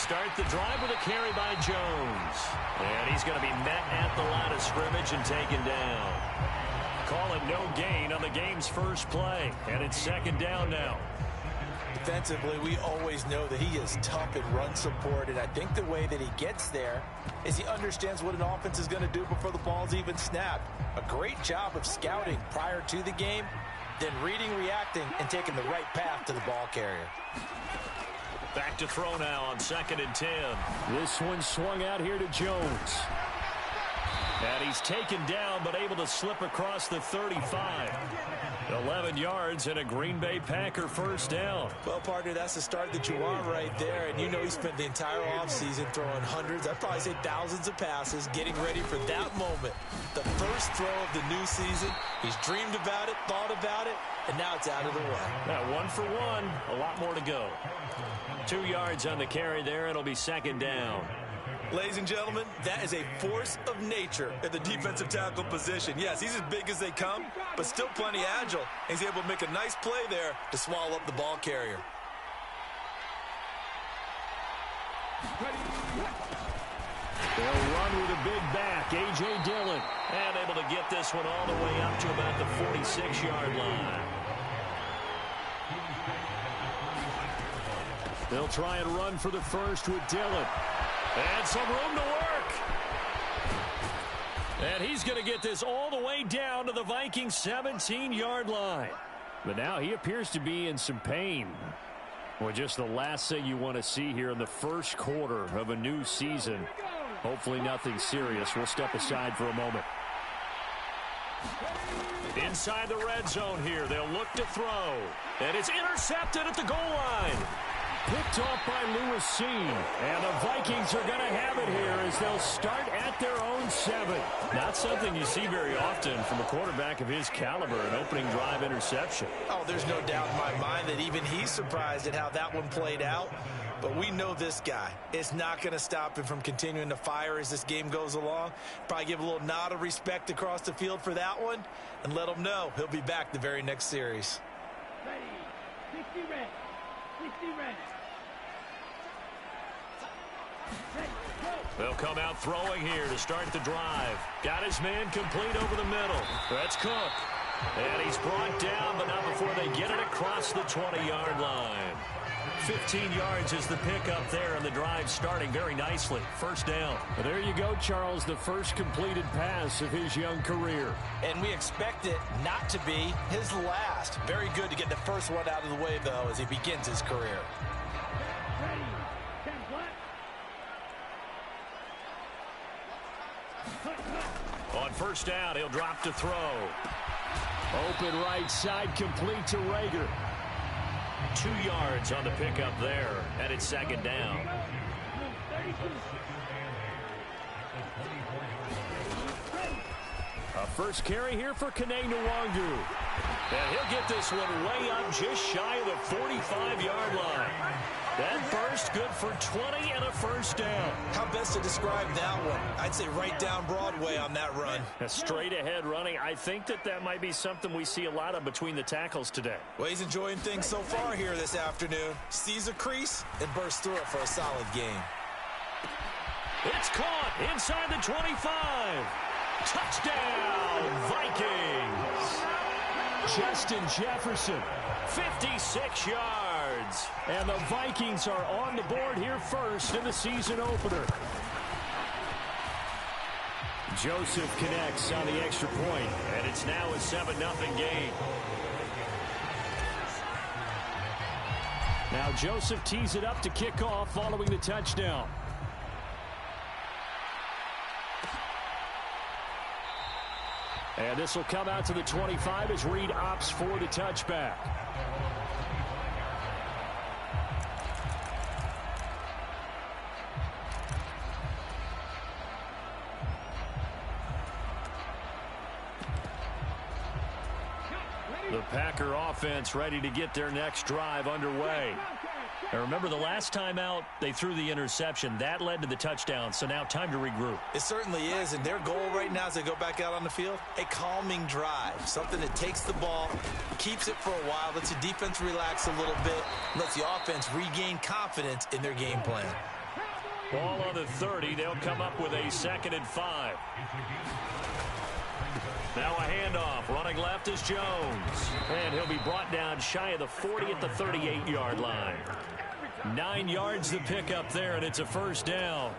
start the drive with a carry by Jones. And he's going to be met at the line of scrimmage and taken down. Call it no gain on the game's first play. And it's second down now. Defensively, we always know that he is tough in run support, and I think the way that he gets there is he understands what an offense is going to do before the ball's even snapped. A great job of scouting prior to the game, then reading, reacting, and taking the right path to the ball carrier. Back to throw now on 2nd and 10. This one swung out here to Jones. And he's taken down, but able to slip across the 35. 11 yards and a Green Bay Packer first down. Well, partner, that's the start that you want right there. And you know he spent the entire offseason throwing hundreds, I'd probably say thousands of passes, getting ready for that moment. The first throw of the new season. He's dreamed about it, thought about it, and now it's out of the way. Now 1 for 1, a lot more to go. 2 yards on the carry there. It'll be second down. Ladies and gentlemen, that is a force of nature at the defensive tackle position. Yes, he's as big as they come, but still plenty agile. He's able to make a nice play there to swallow up the ball carrier. They'll run with a big back, A.J. Dillon. And able to get this one all the way up to about the 46-yard line. They'll try and run for the first with Dillon. And some room to work. And he's going to get this all the way down to the Vikings' 17-yard line. But now he appears to be in some pain. Well, just the last thing you want to see here in the first quarter of a new season. Hopefully nothing serious. We'll step aside for a moment. Inside the red zone here. They'll look to throw. And it's intercepted at the goal line. Picked off by Lewis Cine. And the Vikings are going to have it here as they'll start at their own 7. Not something you see very often from a quarterback of his caliber, an opening drive interception. Oh, there's no doubt in my mind that even he's surprised at how that one played out. But we know this guy. It's not going to stop him from continuing to fire as this game goes along. Probably give a little nod of respect across the field for that one and let him know he'll be back the very next series. Ready. 60 red. 60 red. They'll come out throwing here to start the drive. Got his man complete over the middle. That's Cook. And he's brought down, but not before they get it across the 20-yard line. 15 yards is the pickup there, and the drive starting very nicely. First down. Well, there you go, Charles, the first completed pass of his young career. And we expect it not to be his last. Very good to get the first one out of the way, though, as he begins his career. Ready. 10 flat. On first down, he'll drop to throw. Open right side, complete to Rager. 2 yards on the pickup there, and it's second down. A first carry here for Kene Nwangu. And he'll get this one way up just shy of the 45-yard line. That burst good for 20 and a first down. How best to describe that one? I'd say right down Broadway on that run. A straight ahead running. I think that might be something we see a lot of between the tackles today. Well, he's enjoying things so far here this afternoon. Sees a crease and bursts through it for a solid game. It's caught inside the 25. Touchdown, Vikings. Justin Jefferson. 56 yards. And the Vikings are on the board here first in the season opener. Joseph connects on the extra point. And it's now a 7-0 game. Now Joseph tees it up to kick off following the touchdown. And this will come out to the 25 as Reed opts for the touchback. The Packer offense ready to get their next drive underway. And remember, the last time out, they threw the interception. That led to the touchdown, so now time to regroup. It certainly is, and their goal right now as they go back out on the field, a calming drive, something that takes the ball, keeps it for a while, lets the defense relax a little bit, lets the offense regain confidence in their game plan. Ball on the 30. They'll come up with a 2nd and 5. Now a handoff. Running left is Jones. And he'll be brought down shy of the 40 at the 38-yard line. 9 yards to pick up there, and it's a 1st down.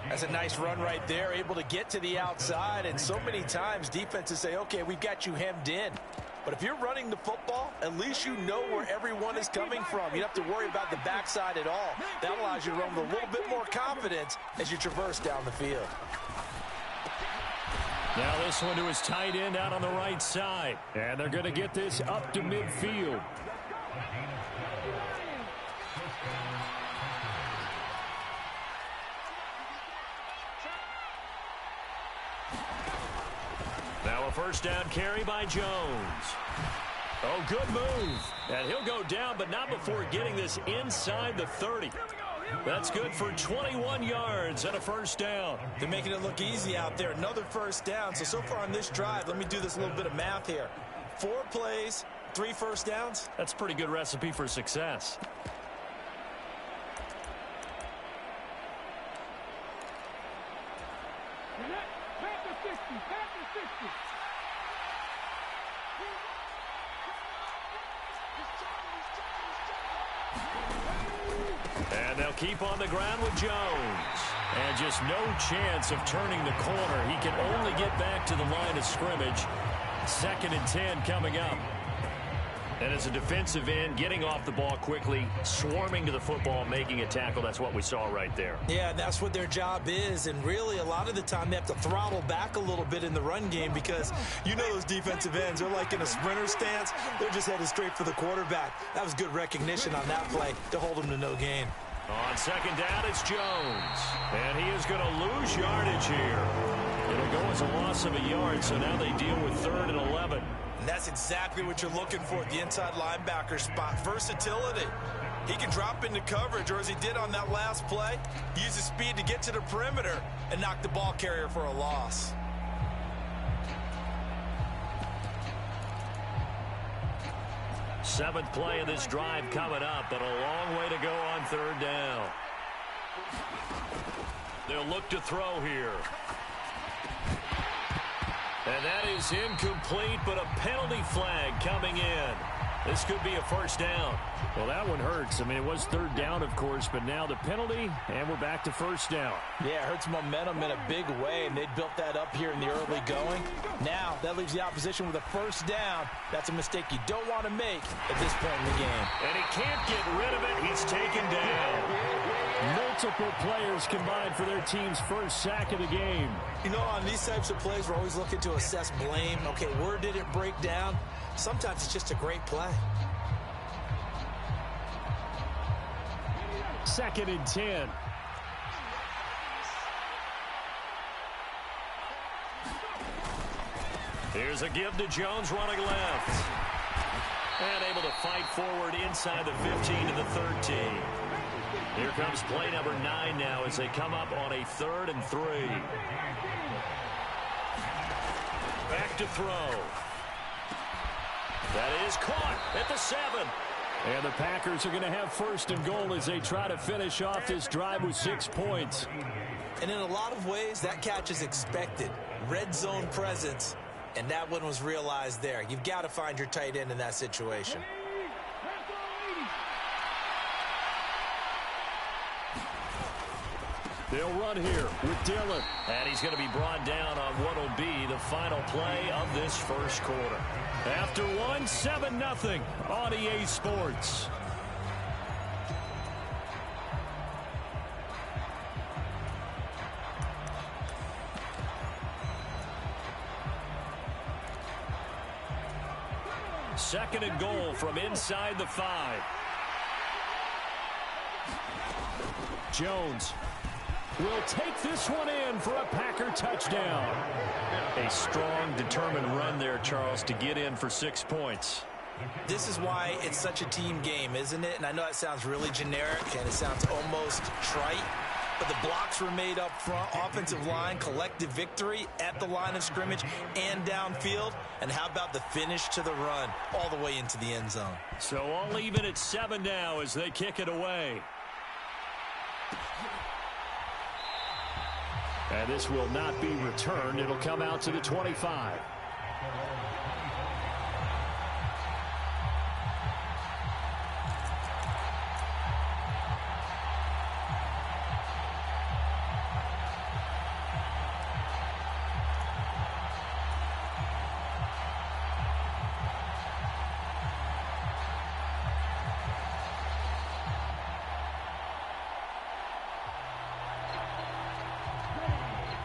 That's a nice run right there, able to get to the outside. And so many times defenses say, okay, we've got you hemmed in. But if you're running the football, at least you know where everyone is coming from. You don't have to worry about the backside at all. That allows you to run with a little bit more confidence as you traverse down the field. Now this one to his tight end out on the right side. And they're going to get this up to midfield. Now a 1st down carry by Jones. Oh, good move. And he'll go down, but not before getting this inside the 30. That's good for 21 yards and a 1st down. They're making it look easy out there. Another 1st down. So far on this drive, let me do this little bit of math here. 4 plays, 3 1st downs. That's a pretty good recipe for success. And they'll keep on the ground with Jones. And just no chance of turning the corner. He can only get back to the line of scrimmage. 2nd and 10 coming up. And as a defensive end, getting off the ball quickly, swarming to the football, making a tackle. That's what we saw right there. Yeah, that's what their job is. And really, a lot of the time, they have to throttle back a little bit in the run game because you know those defensive ends, they're like in a sprinter stance. They're just headed straight for the quarterback. That was good recognition on that play to hold them to no gain. On 2nd down, it's Jones. And he is going to lose yardage here. It'll go as a loss of a yard, so now they deal with 3rd and 11. And that's exactly what you're looking for at the inside linebacker spot. Versatility. He can drop into coverage, or as he did on that last play, use his speed to get to the perimeter and knock the ball carrier for a loss. Seventh play of this drive coming up, but a long way to go on 3rd down. They'll look to throw here. And that is incomplete, but a penalty flag coming in. This could be a 1st down. Well, that one hurts. I mean, it was 3rd down, of course, but now the penalty, and we're back to 1st down. Yeah, it hurts momentum in a big way, and they built that up here in the early going. Now, that leaves the opposition with a 1st down. That's a mistake you don't want to make at this point in the game. And he can't get rid of it. He's taken down. Multiple players combined for their team's 1st sack of the game. You know, on these types of plays, we're always looking to assess blame. Okay, where did it break down? Sometimes it's just a great play. 2nd and 10. Here's a give to Jones running left. And able to fight forward inside the 15 to the 13. Here comes play number 9 now as they come up on a 3rd and 3. Back to throw. That is caught at the 7. And the Packers are going to have 1st and goal as they try to finish off this drive with 6 points. And in a lot of ways, that catch is expected. Red zone presence, and that one was realized there. You've got to find your tight end in that situation. They'll run here with Dillon. And he's going to be brought down on what will be the final play of this 1st quarter. After 7-0 on EA Sports. Second and goal from inside the 5. Jones will take this one in for a Packer touchdown. A strong, determined run there, Charles, to get in for 6 points. This is why it's such a team game, isn't it? And I know it sounds really generic and it sounds almost trite, but the blocks were made up front, offensive line, collective victory at the line of scrimmage and downfield. And how about the finish to the run all the way into the end zone? So all even at 7 now as they kick it away. And this will not be returned. It'll come out to the 25.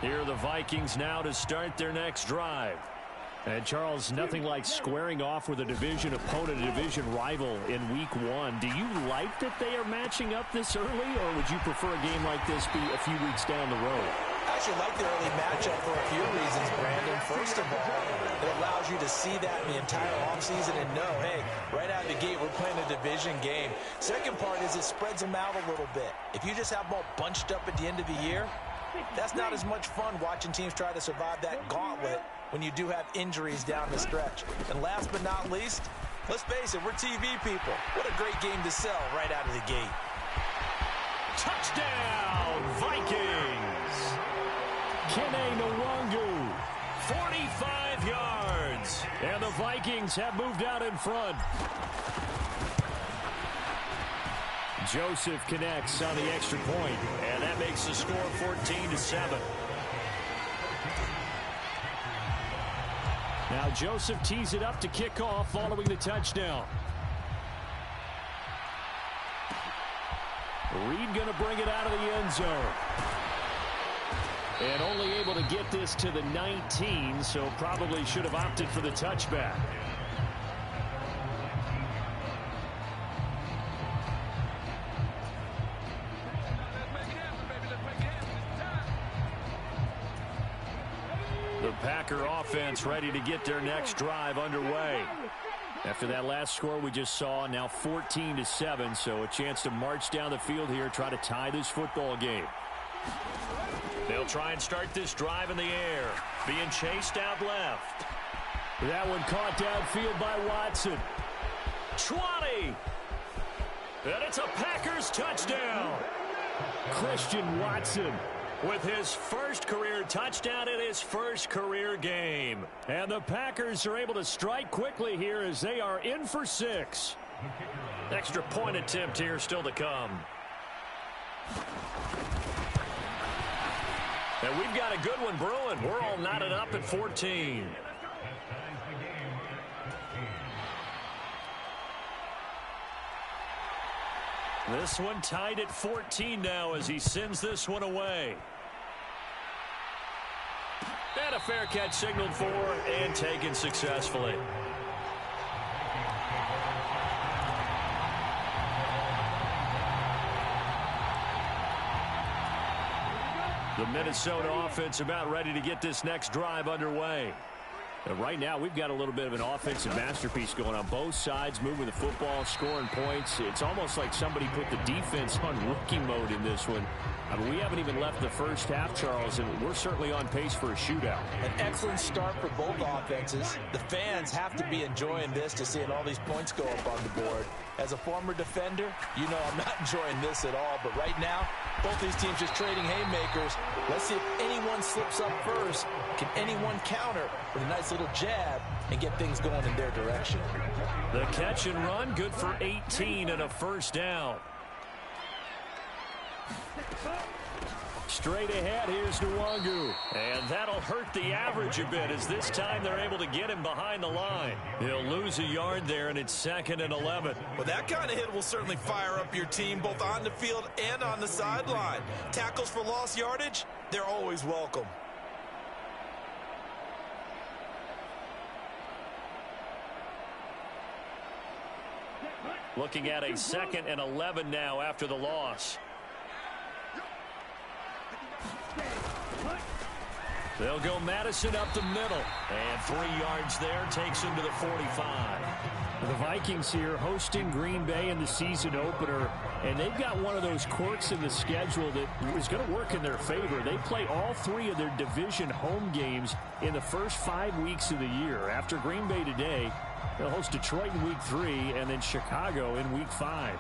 Here are the Vikings now to start their next drive. And, Charles, nothing like squaring off with a division opponent, a division rival in Week 1. Do you like that they are matching up this early, or would you prefer a game like this be a few weeks down the road? I actually like the early matchup for a few reasons, Brandon. First of all, it allows you to see that in the entire offseason and know, hey, right out of the gate, we're playing a division game. Second part is it spreads them out a little bit. If you just have them all bunched up at the end of the year, that's not as much fun watching teams try to survive that gauntlet when you do have injuries down the stretch. And last but not least, let's face it, we're TV people. What a great game to sell right out of the gate. Touchdown, Vikings! Kene Nwangu, 45 yards. And the Vikings have moved out in front. Joseph connects on the extra point, and that makes the score 14-7. Now Joseph tees it up to kick off following the touchdown. Reed going to bring it out of the end zone. And only able to get this to the 19, so probably should have opted for the touchback. The Packer offense ready to get their next drive underway. After that last score we just saw, now 14-7, so a chance to march down the field here, try to tie this football game. They'll try and start this drive in the air, being chased out left. That one caught downfield by Watson. 20! And it's a Packers touchdown! Christian Watson with his first career touchdown in his first career game. And the Packers are able to strike quickly here as they are in for 6. Extra point attempt here still to come. And we've got a good one brewing. We're all knotted up at 14. This one tied at 14 now as he sends this one away. And a fair catch signaled for and taken successfully. The Minnesota offense about ready to get this next drive underway. And right now, we've got a little bit of an offensive masterpiece going on both sides, moving the football, scoring points. It's almost like somebody put the defense on rookie mode in this one. I mean, we haven't even left the first half, Charles, and we're certainly on pace for a shootout. An excellent start for both offenses. The fans have to be enjoying this to seeing all these points go up on the board. As a former defender, you know I'm not enjoying this at all. But right now, both these teams just trading haymakers. Let's see if anyone slips up first. Can anyone counter with a nice little jab and get things going in their direction? The catch and run, good for 18 and a first down. Straight ahead, here's Nwangu. And that'll hurt the average a bit as this time they're able to get him behind the line. He'll lose a yard there, and it's 2nd and 11. Well, that kind of hit will certainly fire up your team both on the field and on the sideline. Tackles for lost yardage, they're always welcome. Looking at a 2nd and 11 now after the loss. They'll go Madison up the middle. And 3 yards there takes him to the 45. The Vikings here hosting Green Bay in the season opener. And they've got one of those quirks in the schedule that is going to work in their favor. They play all 3 of their division home games in the first 5 weeks of the year. After Green Bay today, they'll host Detroit in week 3 and then Chicago in week 5.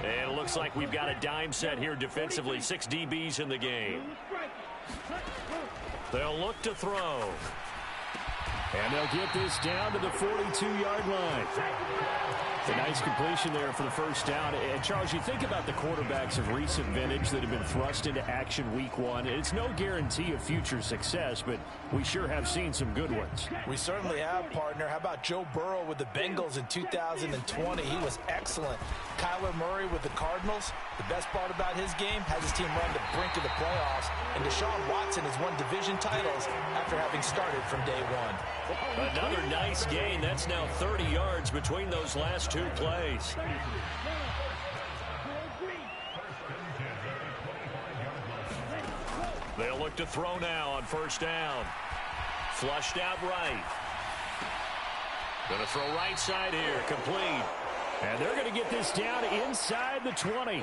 And it looks like we've got a dime set here defensively. 6 DBs in the game. They'll look to throw. And they'll get this down to the 42-yard line. A nice completion there for the first down. And, Charles, you think about the quarterbacks of recent vintage that have been thrust into action week one. It's no guarantee of future success, but we sure have seen some good ones. We certainly have, partner. How about Joe Burrow with the Bengals in 2020? He was excellent. Kyler Murray with the Cardinals. The best part about his game has his team run to the brink of the playoffs. And Deshaun Watson has won division titles after having started from day one. Another nice gain. That's now 30 yards between those last 2 plays. They'll look to throw now on first down. Flushed out right. Going to throw right side here. Complete. And they're going to get this down inside the 20.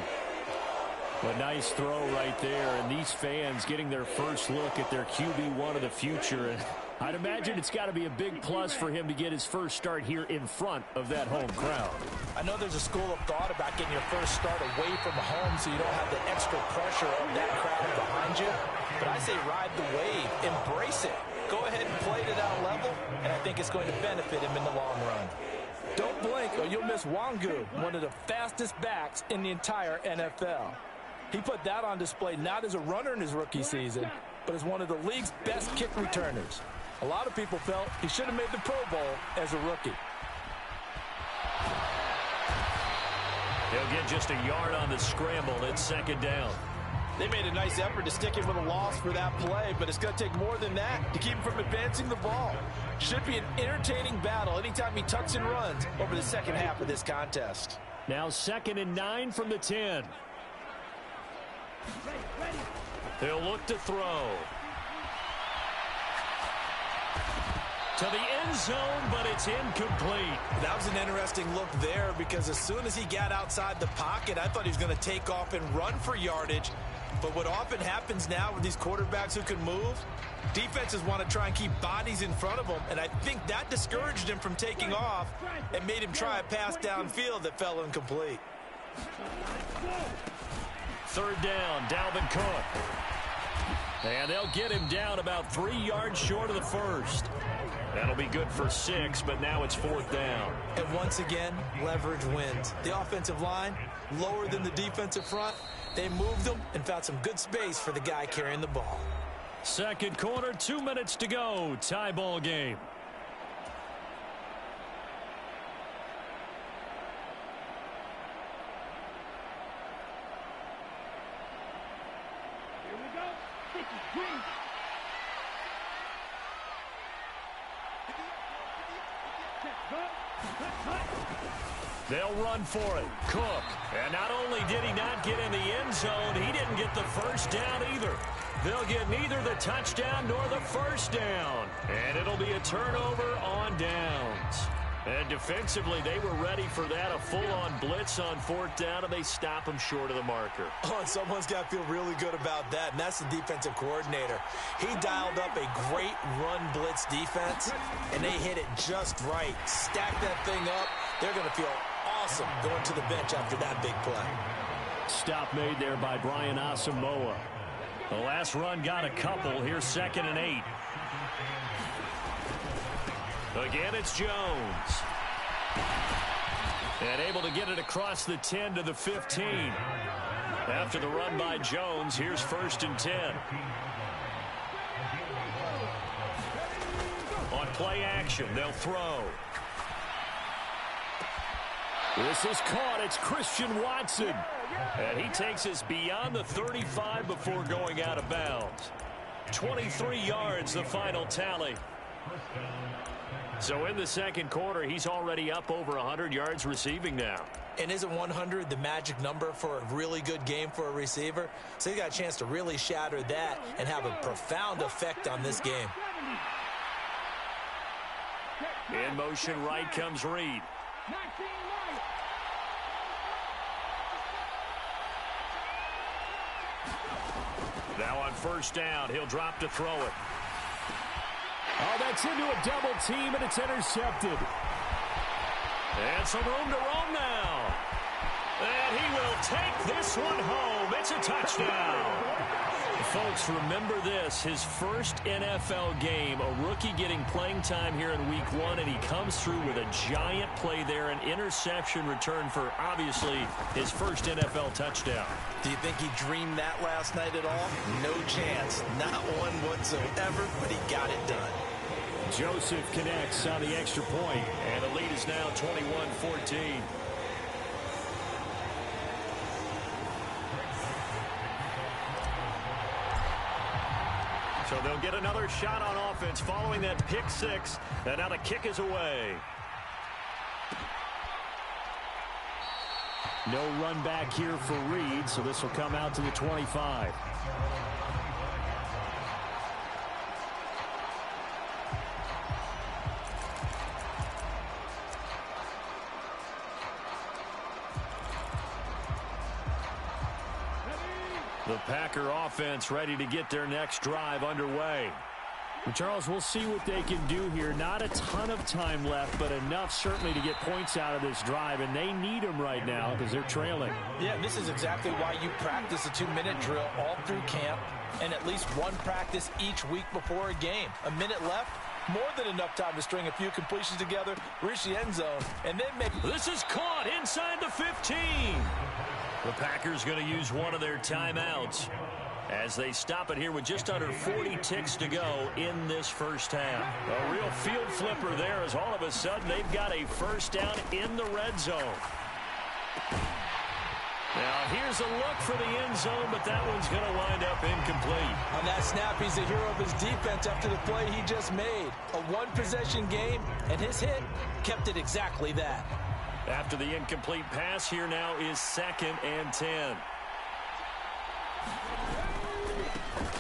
A nice throw right there. And these fans getting their first look at their QB1 of the future. And I'd imagine it's got to be a big plus for him to get his first start here in front of that home crowd. I know there's a school of thought about getting your first start away from home so you don't have the extra pressure of that crowd behind you. But I say ride the wave. Embrace it. Go ahead and play to that level, and I think it's going to benefit him in the long run. Don't blink or you'll miss Wangu, one of the fastest backs in the entire NFL. He put that on display not as a runner in his rookie season, but as one of the league's best kick returners. A lot of people felt he should have made the Pro Bowl as a rookie. He'll get just a yard on the scramble. It's second down. They made a nice effort to stick him with a loss for that play, but it's going to take more than that to keep him from advancing the ball. Should be an entertaining battle anytime he tucks and runs over the second half of this contest. Now 2nd and 9 from the 10. He'll look to throw. To the end zone, but it's incomplete. That was an interesting look there because as soon as he got outside the pocket, I thought he was going to take off and run for yardage. But what often happens now with these quarterbacks who can move, defenses want to try and keep bodies in front of them, and I think that discouraged him from taking off and made him try a pass downfield that fell incomplete. 3rd down, Dalvin Cook. And they'll get him down about 3 yards short of the first. That'll be good for 6, but now it's 4th down. And once again, leverage wins. The offensive line, lower than the defensive front. They moved them and found some good space for the guy carrying the ball. Second quarter, 2 minutes to go. Tie ball game. Here we go. This is green. They'll run for it. Cook. And not only did he not get in the end zone, he didn't get the first down either. They'll get neither the touchdown nor the first down. And it'll be a turnover on downs. And defensively, they were ready for that. A full-on blitz on 4th down, and they stop him short of the marker. Oh, and someone's got to feel really good about that, and that's the defensive coordinator. He dialed up a great run blitz defense, and they hit it just right. Stack that thing up. They're going to feel awesome going to the bench after that big play. Stop made there by Brian Asamoah. The last run got a couple. Here's 2nd and 8. Again, it's Jones. And able to get it across the 10 to the 15. After the run by Jones, here's 1st and 10. On play action, they'll throw. This is caught. It's Christian Watson. And he takes us beyond the 35 before going out of bounds. 23 yards, the final tally. So in the second quarter, he's already up over 100 yards receiving now. And isn't 100 the magic number for a really good game for a receiver? So he got a chance to really shatter that and have a profound effect on this game. In motion right comes Reed. Now on 1st down, he'll drop to throw it. Oh, that's into a double team, and it's intercepted. And some room to roam now. And he will take this one home. It's a touchdown. Folks, remember this, his first NFL game, a rookie getting playing time here in week 1, and he comes through with a giant play there, an interception return for, obviously, his first NFL touchdown. Do you think he dreamed that last night at all? No chance. Not one whatsoever, but he got it done. Joseph connects on the extra point, and the lead is now 21-14. So they'll get another shot on offense following that pick 6. And now the kick is away. no run back here for Reed, so this will come out to the 25. The Packer offense ready to get their next drive underway. And Charles, we'll see what they can do here. Not a ton of time left, but enough certainly to get points out of this drive, and they need them right now because they're trailing. Yeah, this is exactly why you practice a 2-minute drill all through camp and at least one practice each week before a game. A minute left, more than enough time to string a few completions together, reach the end zone, and then make... This is caught inside the 15. The Packers going to use one of their timeouts as they stop it here with just under 40 ticks to go in this first half. A real field flipper there as all of a sudden they've got a first down in the red zone. Now here's a look for the end zone, but that one's going to wind up incomplete. On that snap, he's the hero of his defense after the play he just made. A one-possession game, and his hit kept it exactly that. After the incomplete pass, here now is 2nd and 10.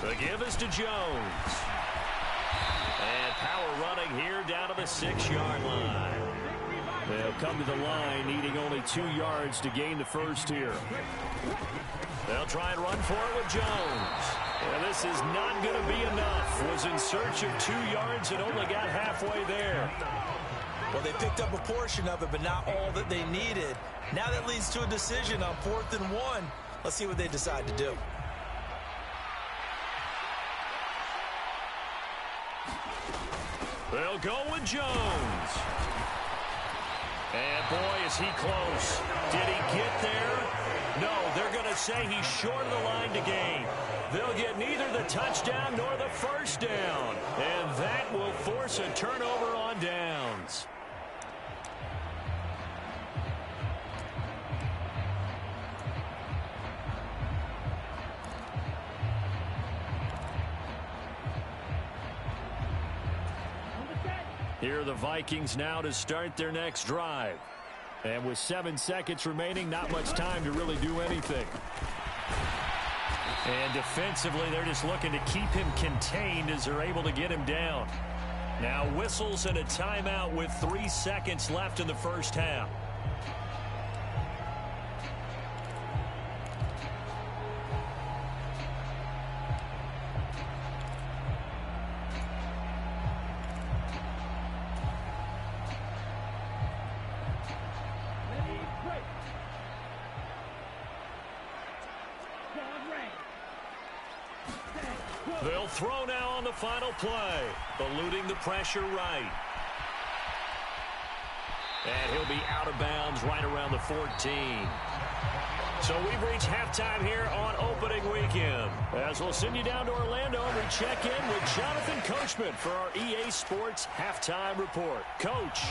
The give is to Jones. And power running here down to the 6-yard line. They'll come to the line needing only 2 yards to gain the first here. They'll try and run for it with Jones. And this is not going to be enough. Was in search of 2 yards and only got halfway there. Well, they picked up a portion of it, but not all that they needed. Now that leads to a decision on 4th and 1. Let's see what they decide to do. They'll go with Jones. And boy, is he close. Did he get there? No, they're going to say he's short of the line to gain. They'll get neither the touchdown nor the first down. And that will force a turnover on downs. Here are the Vikings now to start their next drive. And with 7 seconds remaining, not much time to really do anything. And defensively, they're just looking to keep him contained as they're able to get him down. Now whistles and a timeout with 3 seconds left in the first half. They'll throw now on the final play, eluding the pressure right. And he'll be out of bounds right around the 14. So we've reached halftime here on opening weekend. As we'll send you down to Orlando and we check in with Jonathan Coachman for our EA Sports Halftime Report. Coach.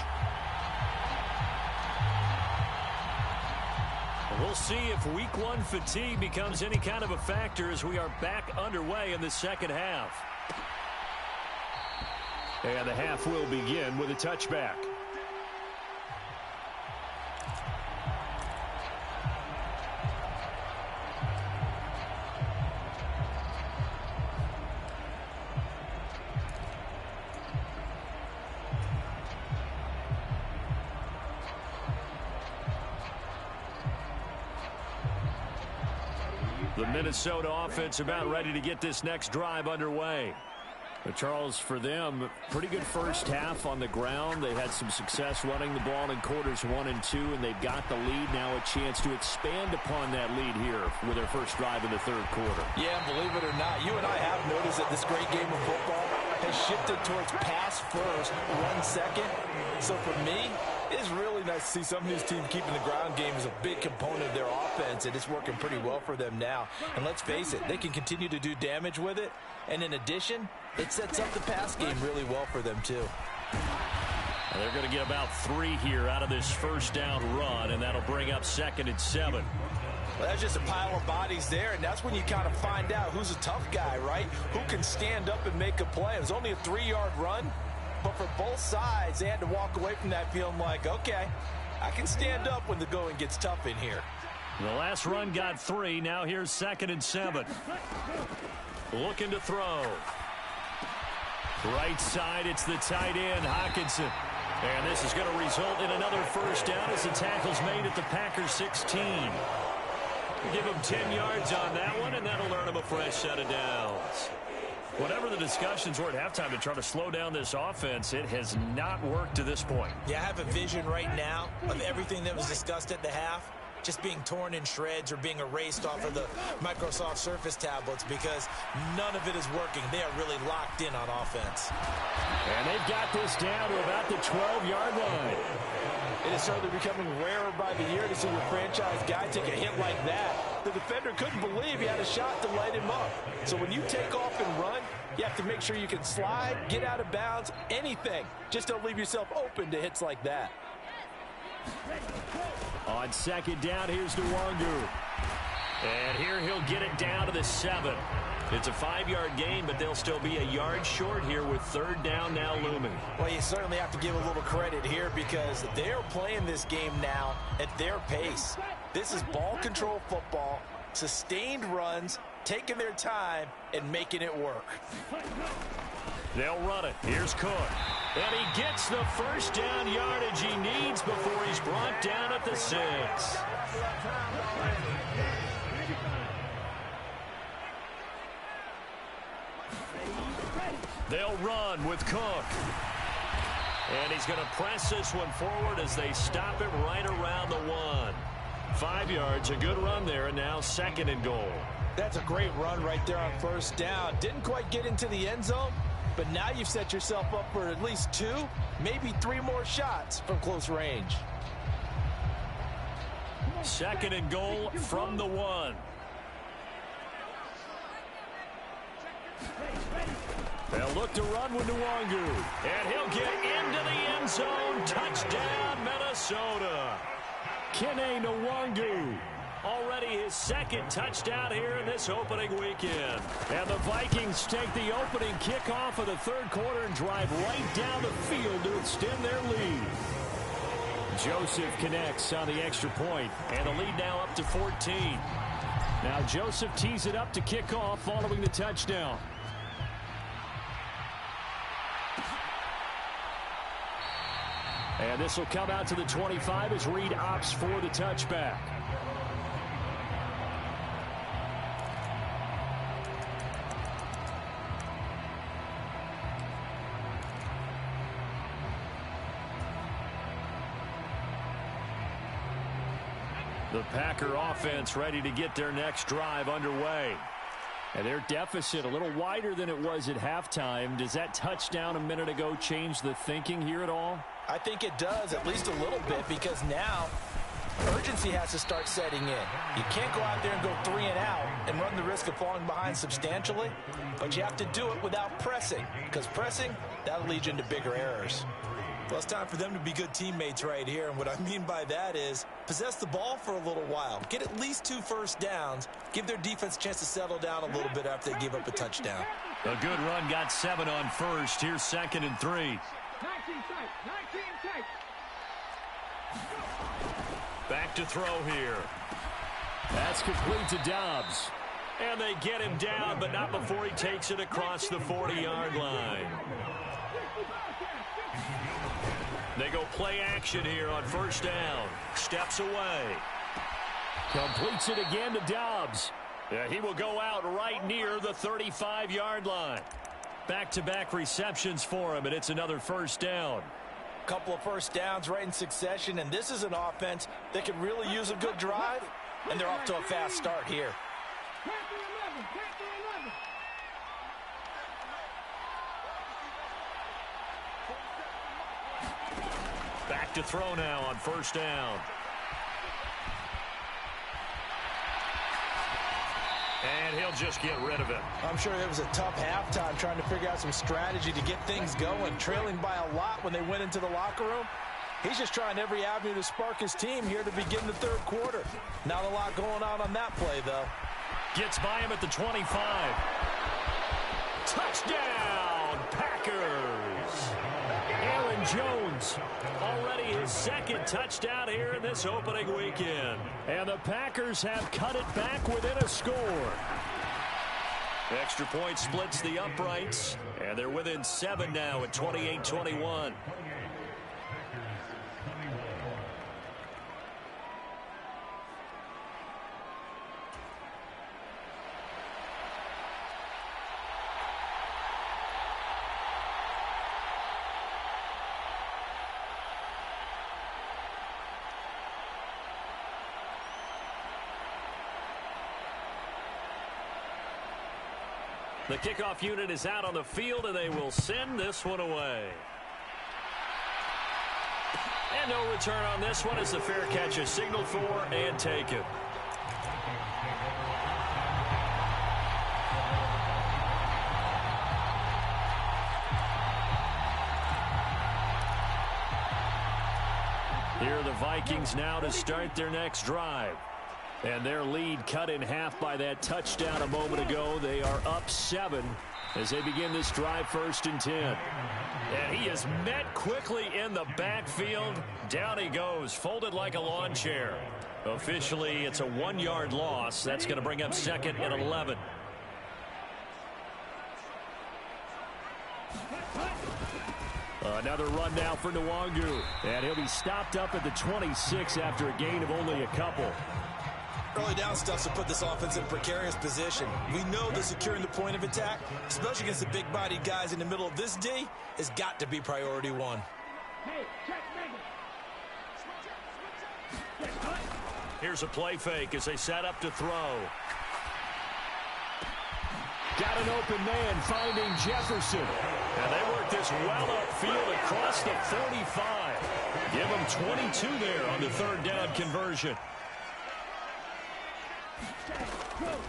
We'll see if week 1 fatigue becomes any kind of a factor as we are back underway in the second half. And the half will begin with a touchback. The Minnesota offense about ready to get this next drive underway. Charles, for them, pretty good first half on the ground. They had some success running the ball in quarters 1 and 2, and they've got the lead. Now a chance to expand upon that lead here with their first drive in the third quarter. Yeah, believe it or not, you and I have noticed that this great game of football has shifted towards pass first, run second. So for me, it's really nice to see some of these teams keeping the ground game as a big component of their offense, and it's working pretty well for them now. And let's face it, they can continue to do damage with it. And in addition, it sets up the pass game really well for them, too. And they're going to get about 3 here out of this first down run, and that'll bring up 2nd and 7. Well, that's just a pile of bodies there, and that's when you kind of find out who's a tough guy, right? Who can stand up and make a play. It was only a 3-yard run, but for both sides, they had to walk away from that feeling like, okay, I can stand up when the going gets tough in here. The last run got 3. Now here's 2nd and 7. Looking to throw. Right side, it's the tight end, Hockenson. And this is going to result in another first down as the tackle's made at the Packers 16. Give him 10 yards on that one, and that'll earn him a fresh set of downs. Whatever the discussions were at halftime to try to slow down this offense, it has not worked to this point. Yeah, I have a vision right now of everything that was discussed at the half just being torn in shreds or being erased off of the Microsoft Surface tablets because none of it is working. They are really locked in on offense. And they've got this down to about the 12-yard line. It is certainly becoming rarer by the year to see your franchise guy take a hit like that. The defender couldn't believe he had a shot to light him up. So when you take off and run, you have to make sure you can slide, get out of bounds, anything. Just don't leave yourself open to hits like that. On 2nd down, here's Nwangu. And here he'll get it down to the 7. It's a 5-yard gain, but they'll still be a yard short here with 3rd down now looming. Well, you certainly have to give a little credit here because they're playing this game now at their pace. This is ball control football, sustained runs, taking their time, and making it work. They'll run it. Here's Cook. And he gets the first down yardage he needs before he's brought down at the 6. They'll run with Cook. And he's going to press this one forward as they stop it right around the 1. 5 yards, a good run there, and now 2nd and goal. That's a great run right there on 1st down. Didn't quite get into the end zone, but now you've set yourself up for at least 2, maybe 3 more shots from close range. 2nd and goal from the 1. They'll look to run with Nwangu. And he'll get into the end zone. Touchdown, Minnesota. Kene Nwangu. Already his 2nd touchdown here in this opening weekend. And the Vikings take the opening kickoff of the 3rd quarter and drive right down the field to extend their lead. Joseph connects on the extra point, and the lead now up to 14. Now Joseph tees it up to kick off following the touchdown. And this will come out to the 25 as Reed opts for the touchback. The Packer offense ready to get their next drive underway. And their deficit a little wider than it was at halftime. Does that touchdown a minute ago change the thinking here at all? I think it does, at least a little bit, because now urgency has to start setting in. You can't go out there and go 3 and out and run the risk of falling behind substantially, but you have to do it without pressing, because pressing, that'll lead you into bigger errors. Well, it's time for them to be good teammates right here, and what I mean by that is possess the ball for a little while, get at least 2 first downs, give their defense a chance to settle down a little bit after they give up a touchdown. A good run, got 7 on first. Here's 2nd and 3. 19 tight. Back to throw here. That's complete to Dobbs. And they get him down, but not before he takes it across the 40-yard line. They go play action here on 1st down. Steps away. Completes it again to Dobbs. Yeah, he will go out right near the 35-yard line. Back-to-back receptions for him, and it's another first down. Couple of first downs right in succession, and this is an offense that could really use a good drive, and they're off to a fast start here. Back to throw now on first down. And he'll just get rid of it. I'm sure it was a tough halftime trying to figure out some strategy to get things going, trailing by a lot when they went into the locker room. He's just trying every avenue to spark his team here to begin the third quarter. Not a lot going on that play, though. Gets by him at the 25. Touchdown, Packers. Aaron Jones, already his second touchdown here in this opening weekend. And the Packers have cut it back within a score. Extra point splits the uprights, and they're within 7 now at 28-21. The kickoff unit is out on the field, and they will send this one away. And no return on this one as the fair catch is signaled for and taken. Here are the Vikings now to start their next drive. And their lead cut in half by that touchdown a moment ago. They are up 7 as they begin this drive, 1st and 10. And he is met quickly in the backfield. Down he goes, folded like a lawn chair. Officially, it's a 1-yard loss. That's going to bring up 2nd and 11. Another run now for Nwangu. And he'll be stopped up at the 26 after a gain of only a couple. Early down stuff to put this offense in a precarious position. We know that securing the point of attack, especially against the big-bodied guys in the middle of this D, has got to be priority 1. Here's a play fake as they set up to throw. Got an open man finding Jefferson. And they work this well upfield across the 45. Give them 22 there on the 3rd down conversion.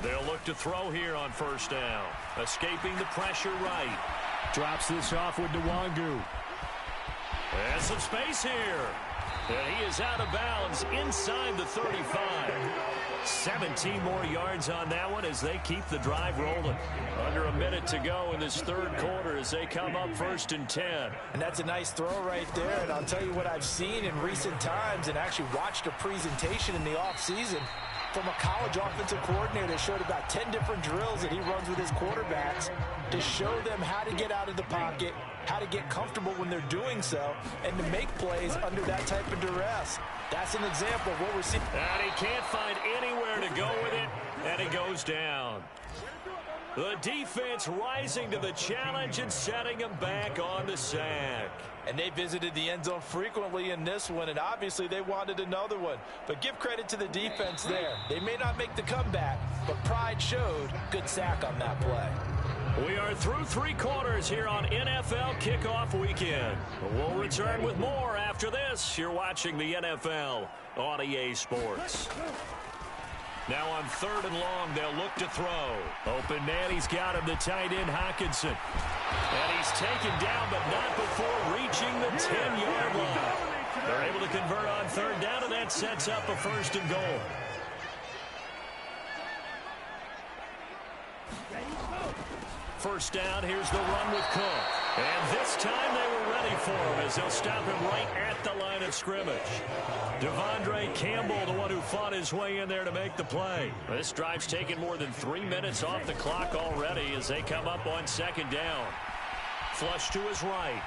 They'll look to throw here on 1st down. Escaping the pressure right. Drops this off with Nwangu. And some space here. And he is out of bounds inside the 35. 17 more yards on that one as they keep the drive rolling. Under a minute to go in this 3rd quarter as they come up 1st and 10. And that's a nice throw right there. And I'll tell you what I've seen in recent times and actually watched a presentation in the offseason from a college offensive coordinator that showed about 10 different drills that he runs with his quarterbacks to show them how to get out of the pocket, how to get comfortable when they're doing so, and to make plays under that type of duress. That's an example of what we're seeing. And he can't find anywhere to go with it, and he goes down. The defense rising to the challenge and setting him back on the sack. And they visited the end zone frequently in this one, and obviously they wanted another one. But give credit to the defense there. They may not make the comeback, but pride showed. Good sack on that play. We are through 3 quarters here on NFL Kickoff Weekend. We'll return with more after this. You're watching the NFL on EA Sports. Now on 3rd and long, they'll look to throw. Open man, he's got him, the tight end, Hockenson. And he's taken down, but not before reaching the 10-yard line. They're able to convert on 3rd down, and that sets up a 1st and goal. First down, here's the run with Cook. And this time they were ready for him as they'll stop him right at the line of scrimmage. Devondre Campbell, the one who fought his way in there to make the play. This drive's taken more than 3 minutes off the clock already as they come up on 2nd down. Flush to his right.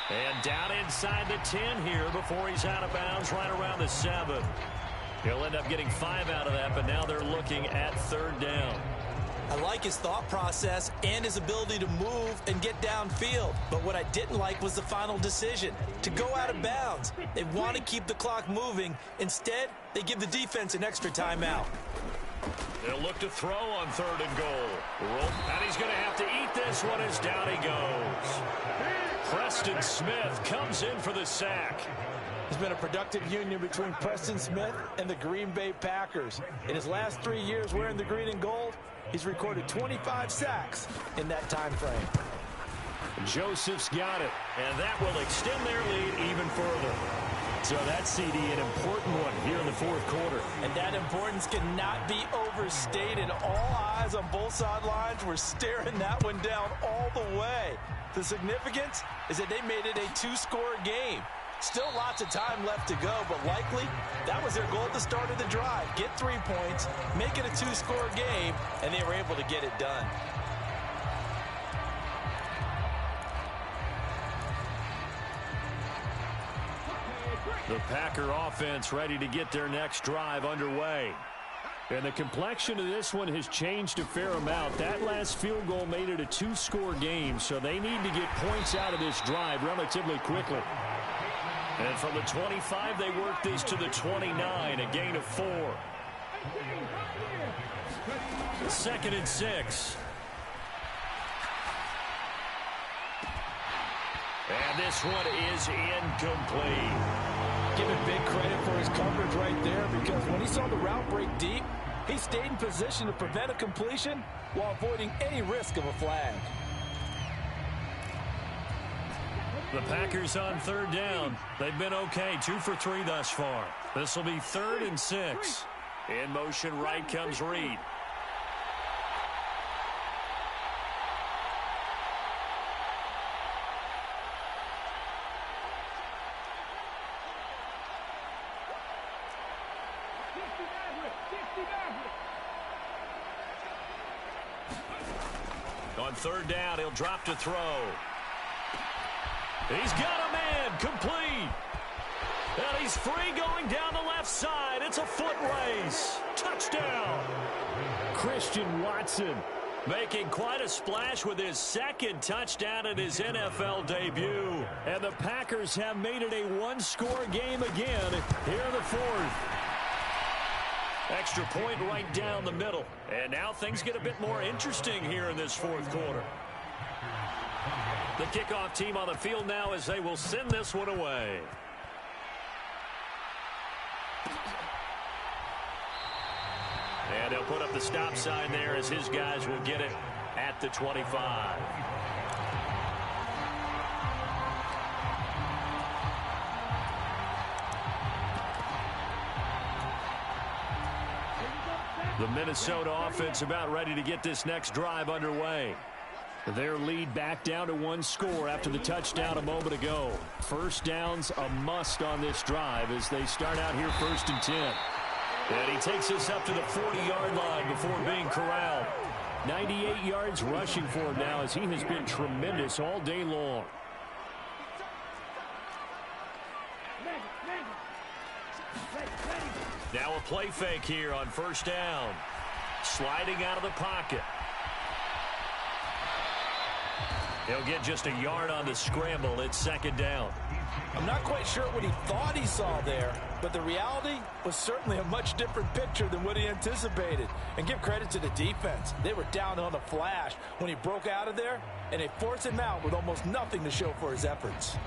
And down inside the 10 here before he's out of bounds right around the 7. He'll end up getting 5 out of that, but now they're looking at 3rd down. I like his thought process and his ability to move and get downfield. But what I didn't like was the final decision, to go out of bounds. They want to keep the clock moving. Instead, they give the defense an extra timeout. They'll look to throw on 3rd and goal. And he's going to have to eat this one as down he goes. Preston Smith comes in for the sack. There's been a productive union between Preston Smith and the Green Bay Packers. In his last 3 years wearing the green and gold, he's recorded 25 sacks in that time frame. Joseph's got it, and that will extend their lead even further. So that CD, an important one here in the 4th quarter. And that importance cannot be overstated. All eyes on both sidelines were staring that one down all the way. The significance is that they made it a 2-score game. Still lots of time left to go, but likely that was their goal at the start of the drive. Get 3 points, make it a 2-score game, and they were able to get it done. The Packer offense ready to get their next drive underway. And the complexion of this one has changed a fair amount. That last field goal made it a 2-score game, so they need to get points out of this drive relatively quickly. And from the 25, they work this to the 29, a gain of 4. 2nd and 6. And this one is incomplete. Give him big credit for his coverage right there, because when he saw the route break deep, he stayed in position to prevent a completion while avoiding any risk of a flag. The Packers on 3rd down. They've been okay, 2 for 3 thus far. This will be 3rd and 6. In motion right comes Reed. On 3rd down, he'll drop to throw. He's got a man, complete. And he's free going down the left side. It's a foot race. Touchdown. Christian Watson making quite a splash with his 2nd touchdown at his NFL debut. And the Packers have made it a 1-score game again here in the 4th. Extra point right down the middle. And now things get a bit more interesting here in this 4th quarter. The kickoff team on the field now as they will send this one away. And they'll put up the stop sign there as his guys will get it at the 25. The Minnesota offense about ready to get this next drive underway. Their lead back down to 1 score after the touchdown a moment ago. 1st down's a must on this drive as they start out here 1st and 10. And he takes us up to the 40-yard line before being corralled. 98 yards rushing for him now as he has been tremendous all day long. Now a play fake here on 1st down. Sliding out of the pocket. He'll get just a yard on the scramble. It's 2nd down. I'm not quite sure what he thought he saw there, but the reality was certainly a much different picture than what he anticipated. And give credit to the defense. They were down on the flash when he broke out of there, and they forced him out with almost nothing to show for his efforts.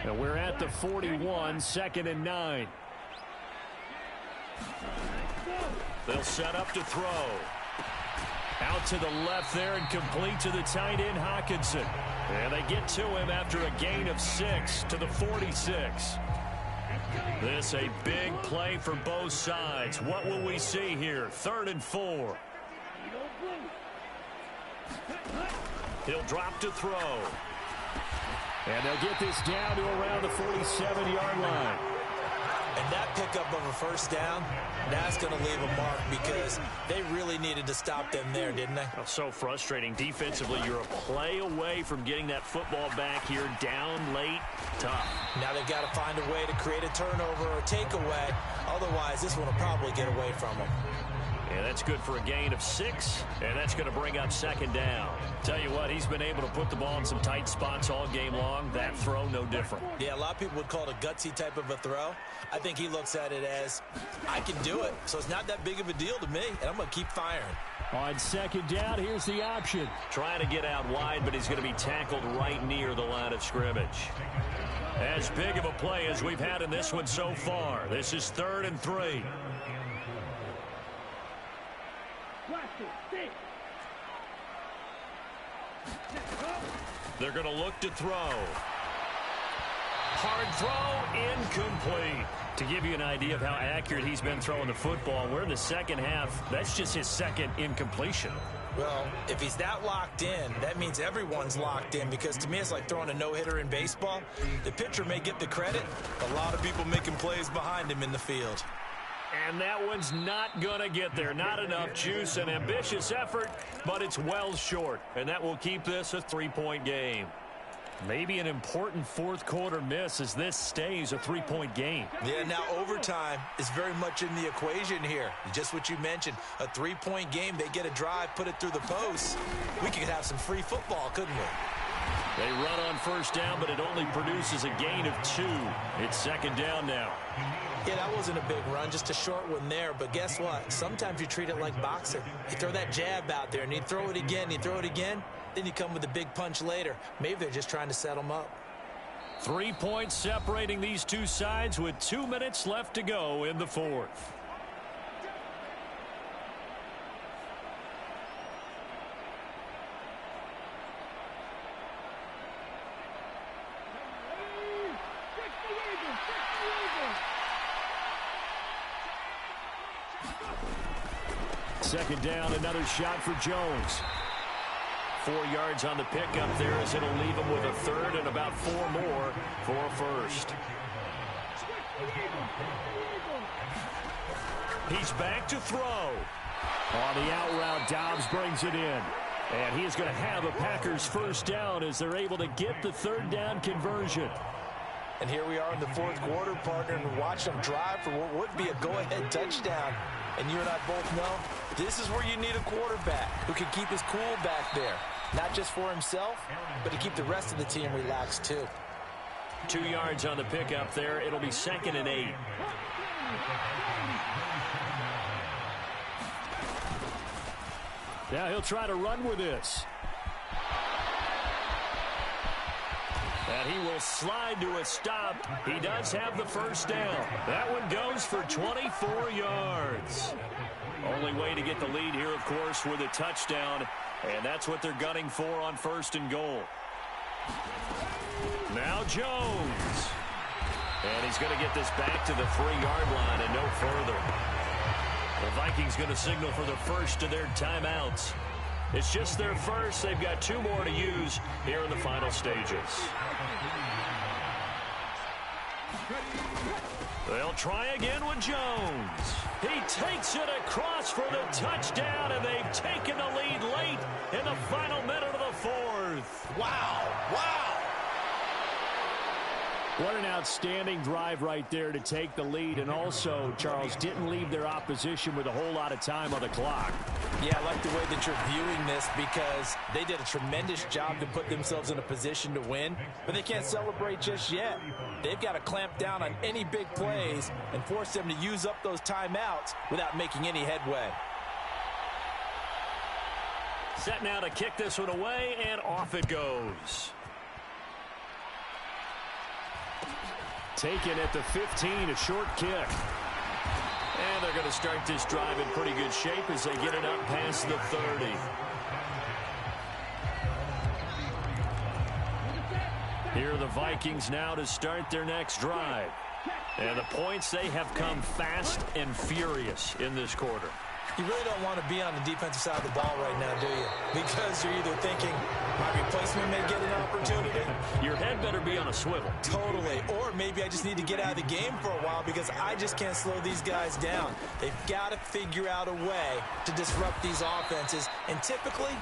And we're at the 41, 2nd and 9. They'll set up to throw. Out to the left there and complete to the tight end, Hockenson. And they get to him after a gain of 6 to the 46. This a big play for both sides. What will we see here? 3rd and 4. He'll drop to throw. And they'll get this down to around the 47-yard line. And that pickup of a first down, that's going to leave a mark because they really needed to stop them there, didn't they? Oh, so frustrating. Defensively, you're a play away from getting that football back here. Down late, tough. Now they've got to find a way to create a turnover or takeaway. Otherwise, this one will probably get away from them. And that's good for a gain of 6, and that's going to bring up second down. Tell you what, he's been able to put the ball in some tight spots all game long. That throw, no different. Yeah, a lot of people would call it a gutsy type of a throw. I think he looks at it as, I can do it, so it's not that big of a deal to me, and I'm going to keep firing. On second down, here's the option. Trying to get out wide, but he's going to be tackled right near the line of scrimmage. As big of a play as we've had in this one so far. This is 3rd and 3. They're going to look to throw. Hard throw, incomplete. To give you an idea of how accurate he's been throwing the football, we're in the second half. That's just his second incompletion. Well, if he's that locked in, that means everyone's locked in, because to me it's like throwing a no-hitter in baseball. The pitcher may get the credit, a lot of people making plays behind him in the field. And that one's not going to get there. Not enough juice. An ambitious effort, but it's well short. And that will keep this a 3-point game. Maybe an important fourth quarter miss as this stays a 3-point game. Yeah, now overtime is very much in the equation here. Just what you mentioned, a 3-point game. They get a drive, put it through the post. We could have some free football, couldn't we? They run on first down, but it only produces a gain of 2. It's second down now. Yeah, that wasn't a big run, just a short one there. But guess what? Sometimes you treat it like boxing. You throw that jab out there, and you throw it again, you throw it again, then you come with a big punch later. Maybe they're just trying to set them up. 3 points separating these two sides with 2 minutes left to go in the fourth. Second down, another shot for Jones. 4 yards on the pickup there as it'll leave him with a third and about 4 more for a first. He's back to throw. On the out route, Dobbs brings it in. And he is going to have a Packers first down as they're able to get the third down conversion. And here we are in the fourth quarter, partner, and watch them drive for what would be a go-ahead touchdown. And you and I both know this is where you need a quarterback who can keep his cool back there. Not just for himself, but to keep the rest of the team relaxed too. 2 yards on the pickup there. It'll be 2nd and 8. Now he'll try to run with this. And he will slide to a stop. He does have the first down. That one goes for 24 yards. Only way to get the lead here, of course, with a touchdown. And that's what they're gunning for on 1st and goal. Now Jones. And he's going to get this back to the 3-yard line and no further. The Vikings going to signal for the first of their timeouts. It's just their first. They've got 2 more to use here in the final stages. They'll try again with Jones. He takes it across for the touchdown, and they've taken the lead late in the final minute of the fourth. Wow, wow. What an outstanding drive right there to take the lead. And also, Charles, didn't leave their opposition with a whole lot of time on the clock. Yeah, I like the way that you're viewing this because they did a tremendous job to put themselves in a position to win, but they can't celebrate just yet. They've got to clamp down on any big plays and force them to use up those timeouts without making any headway. Set now to kick this one away, and off it goes. Taken at the 15, a short kick. And they're going to start this drive in pretty good shape as they get it up past the 30. Here are the Vikings now to start their next drive. And the points, they have come fast and furious in this quarter. You really don't want to be on the defensive side of the ball right now, do you? Because you're either thinking, my replacement may get an opportunity. Your head better be on a swivel. Totally. Or maybe I just need to get out of the game for a while because I just can't slow these guys down. They've got to figure out a way to disrupt these offenses. And typically,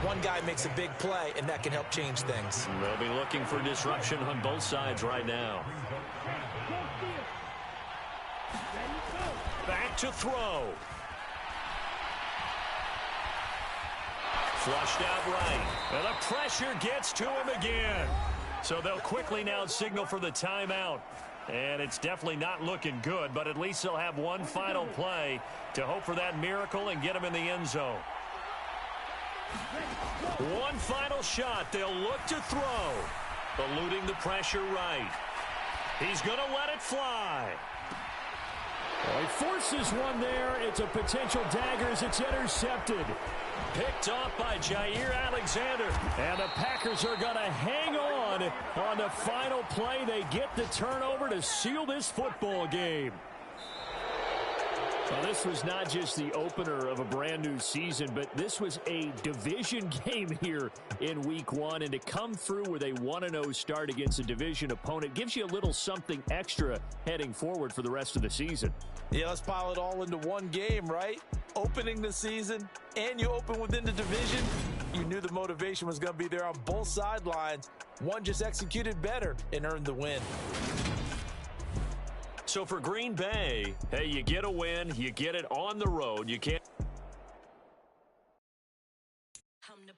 one guy makes a big play, and that can help change things. They'll be looking for disruption on both sides right now. Back to throw. Flushed out right. And the pressure gets to him again. So they'll quickly now signal for the timeout. And it's definitely not looking good, but at least they'll have one final play to hope for that miracle and get him in the end zone. One final shot. They'll look to throw. Eluding the pressure right. He's going to let it fly. Well, he forces one there. It's a potential dagger as it's intercepted. Picked off by Jair Alexander. And the Packers are going to hang on the final play. They get the turnover to seal this football game. Well, this was not just the opener of a brand new season, but this was a division game here in week one. And to come through with a 1-0 start against a division opponent gives you a little something extra heading forward for the rest of the season. Yeah, let's pile it all into one game, right? Opening the season, and you open within the division. You knew the motivation was going to be there on both sidelines. One just executed better and earned the win. So for Green Bay, hey, you get a win, you get it on the road. You can't. I'm the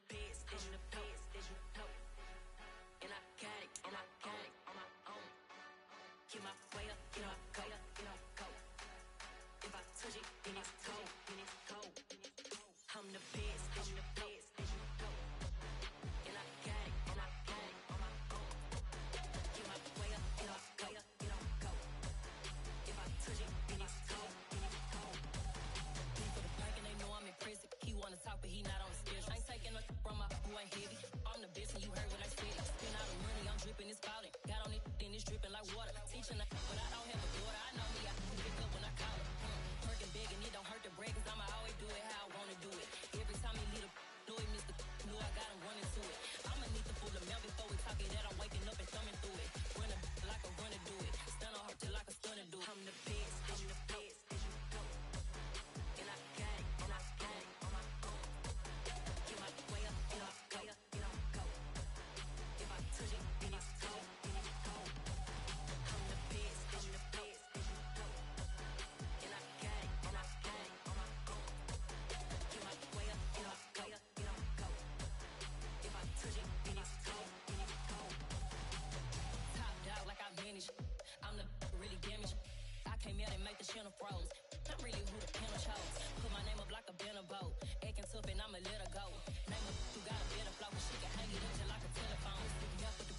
really damaged. I came out and make the channel froze. I'm really who the panel chose. Put my name up like a banner boat. Acting tough and I'ma let her go. Name her who got a better flow, but she can hang it up just like a telephone. Yeah, for the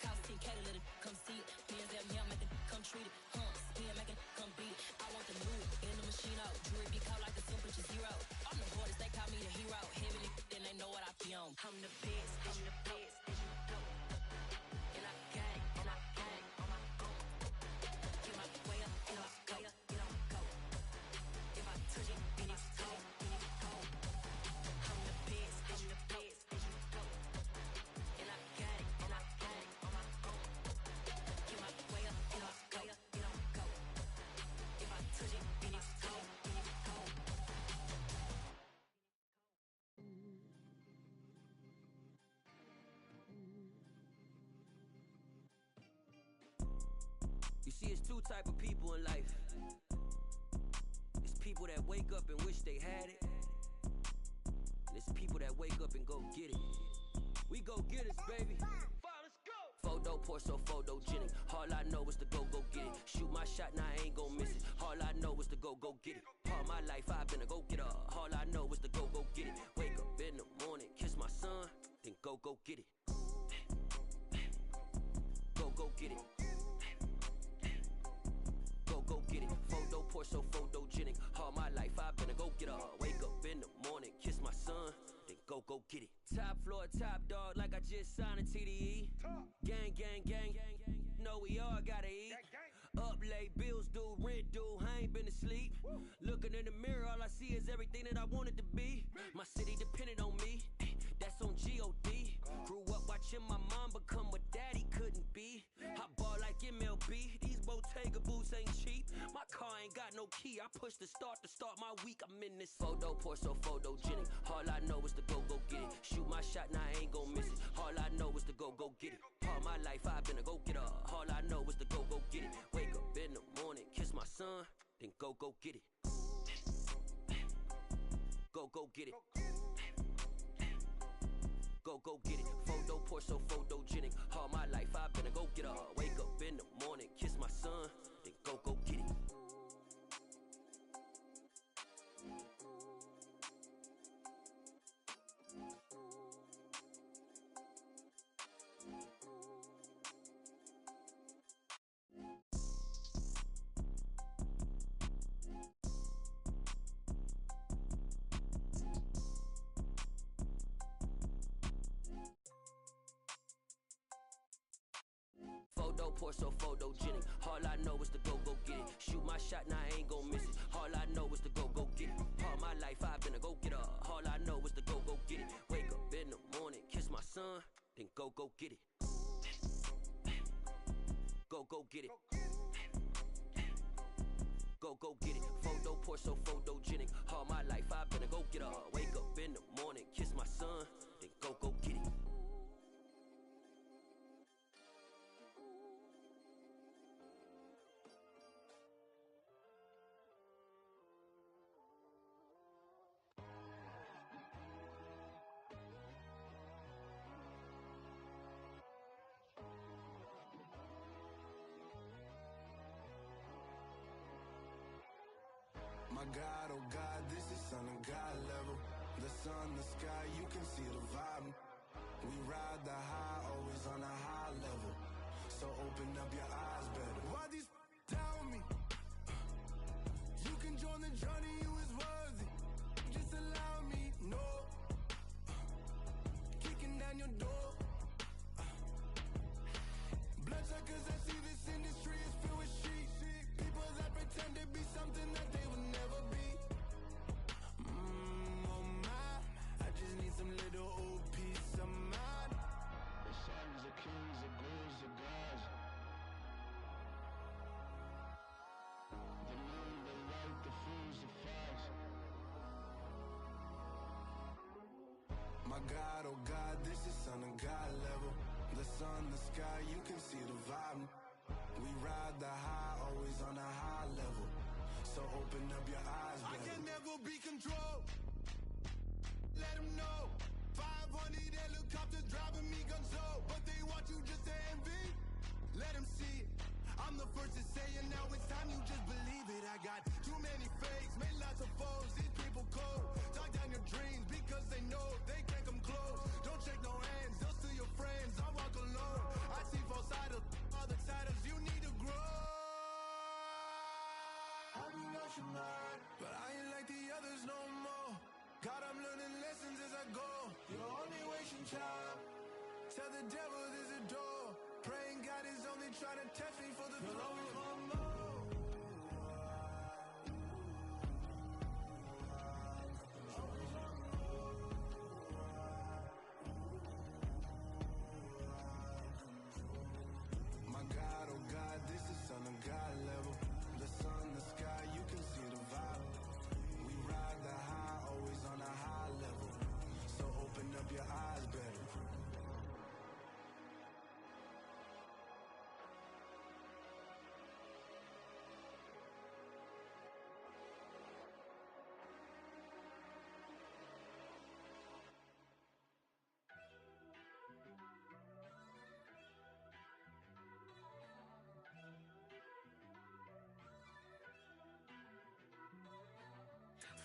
cost 10K to let it come see it. Hands at me, I make it come treat it. Spin, make it come beat it. I want the new in the machine out. Jewelry be caught like the simple just zero. I'm the hardest, they call me the hero. Heavily, then they know what I be on. I'm the best, I'm the best. And I got it, and I got it on my own. Get my way up, get my way up, get on go. If I touch it, then it's cold, then it's cold. I'm the best, I'm the best, and I got it, and I got it on my own. Get my way up, get my way up, get on go. If I touch it, then it's cold, then it's cold. You see, it's two type of people in life. It's people that wake up and wish they had it. And it's people that wake up and go get it. We go get it, baby. Photo pour so photogenic. All I know is to go get it. Shoot my shot, now I ain't gon' miss it. All I know is to go get it. All my life I've been a go getter. All I know is to go get it. Wake up in the morning, kiss my son, then go get it. Go get it. Go get it. Photo pour so photogenic. All my life I've been a go getter. Wake up in the morning, kiss my son, then go get it. Top floor, top dog, like I just signed a TDE. Gang, gang, gang, gang, gang. Know we all gotta eat. Up late, bills due, rent due, I ain't been asleep. Looking in the mirror, all I see is everything that I wanted to be. My city depended on me, that's on G.O.D. Grew up watching my mom become what daddy couldn't be. I ball like MLB, these Bottega boots ain't cheap. My car ain't got no key, I push the start to start my week. I'm in this photo, pour so photogenic. All I know is to go get it. Shoot my shot, now I ain't gon' miss it. All I know is to go get it. All my life I've been a go-getter. All I know is to go get it. Wake up in the morning, kiss my son, then go get it. Go get it. Go get it. Photo, pour so photogenic. All my life I've been a go-getter. Wake up in the morning, kiss my son, then go get it. Photo, pour so photogenic. All I know is to go get it. Shoot my shot, now I ain't gon' miss it. All I know is to go get it. All my life I've been a go-getter. All I know is to go get it. Wake up in the morning, kiss my son, then go get it. Go get it. Go get it. Photo, pour so photogenic. All my life I've been a go-getter. Wake up in the morning, kiss my son, then go get it. My God, oh God, this is Son of God level. The sun, the sky, you can see the vibe. We ride the high, always on a high level. So open up your eyes better. Why these tell me? You can join the journey, you is worthy. Just allow me, no. Kicking down your door. Bloodsuckers, I see this industry is filled with sheep. People that pretend to be something that they will never be. Oh my, I just need some little old peace of mind. The sons of kings, the ghouls, the gods. The moon, the light, the fools, the facts. My God, oh God, this is Son of God level. The sun, the sky, you can see the vibe. We ride the high, always on a high level. So open up your eyes, baby. I can never be controlled. Let them know. 500 helicopters driving me gonzo. But they want you just to envy. Let them see it. I'm the first to say it, now it's time you just believe it. I got too many fakes, made lots of foes. These people cold. Talk down your dreams because they know they can't come close. Don't shake no hands, they'll steal your friends. I walk alone. I see false idols, other titles, you need to grow. I've been watching mine, but I ain't like the others no more. God, I'm learning lessons as I go. You're only wasting time. Tell the devil there's a door. Praying God is only trying to test me for the throne. My God, oh God, this is Son of God level. The sun, the sky, you can see the vibe. We ride the high, always on a high level. So open up your eyes, better.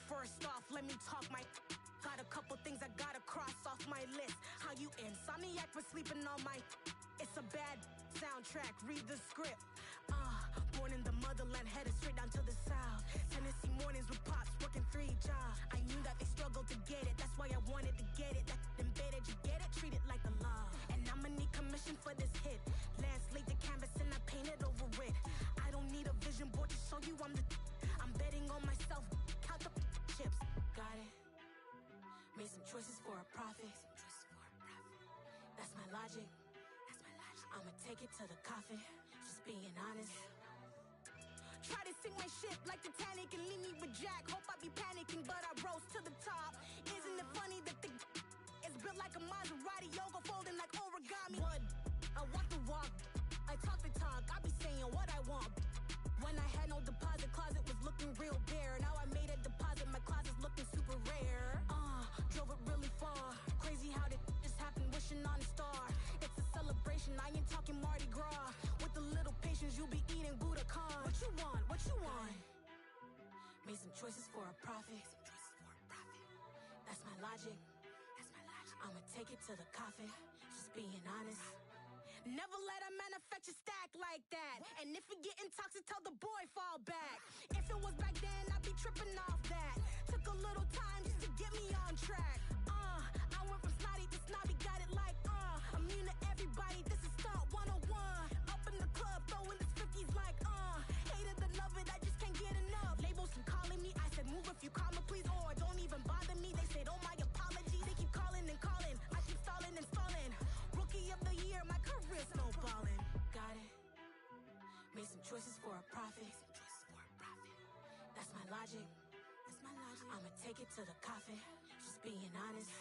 First off, let me talk my... Got a couple things I gotta cross off my list. How you insomniac for sleeping on my... It's a bad soundtrack, read the script. Born in the motherland, headed straight down to the south. Tennessee mornings with pops, working 3 jobs. I knew that they struggled to get it, that's why I wanted to get it. That embedded, you get it, treat it like a law. And I'ma need commission for this hit. Lance laid the canvas and I painted over it. I don't need a vision board to show you I'm the... choices for a profit. That's my logic. I'ma take it to the coffin. Just being honest. Try to sink my ship like Titanic and leave me with Jack. Hope I be panicking, but I rose to the top. Isn't it funny that the is built like a Maserati, yoga folding like origami? What? I walk the walk. I talk the talk. I be saying what I want. When I had no deposit, closet was looking real bare. Now I made a deposit, my closet's looking super rare. Drove it really far. Crazy how did this happen, wishing on a star. It's a celebration, I ain't talking Mardi Gras. With a little patience, you'll be eating Budokan. What you want? What you want? Made some choices for a profit. That's my logic. I'ma take it to the coffin. Just being honest. Never let a manufacture stack like that. And if it getting toxic, tell the boy fall back. If it was back then, I'd be tripping off that. Took a little time just to get me on track. I went from snotty to snobby, got it like, immune to everybody, this is stunt 101. Up in the club, throwing this 50s like, hate it, I love it, I just can't get enough. Labels keep calling me, I said move if you call me please, or don't even bother me. They said, oh my apologies, they keep calling and calling. I keep stalling and stalling. Rookie of the year, my career snowballing. Got it. Made some choices for a profit. That's my logic. I'ma take it to the coffin. Just being honest.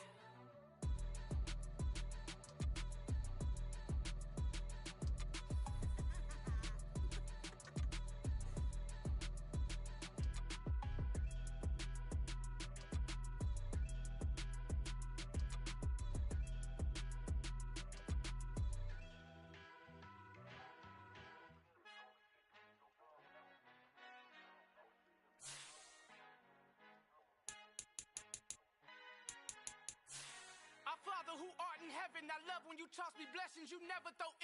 Our Father who art in heaven, I love when you toss me blessings. You never throw any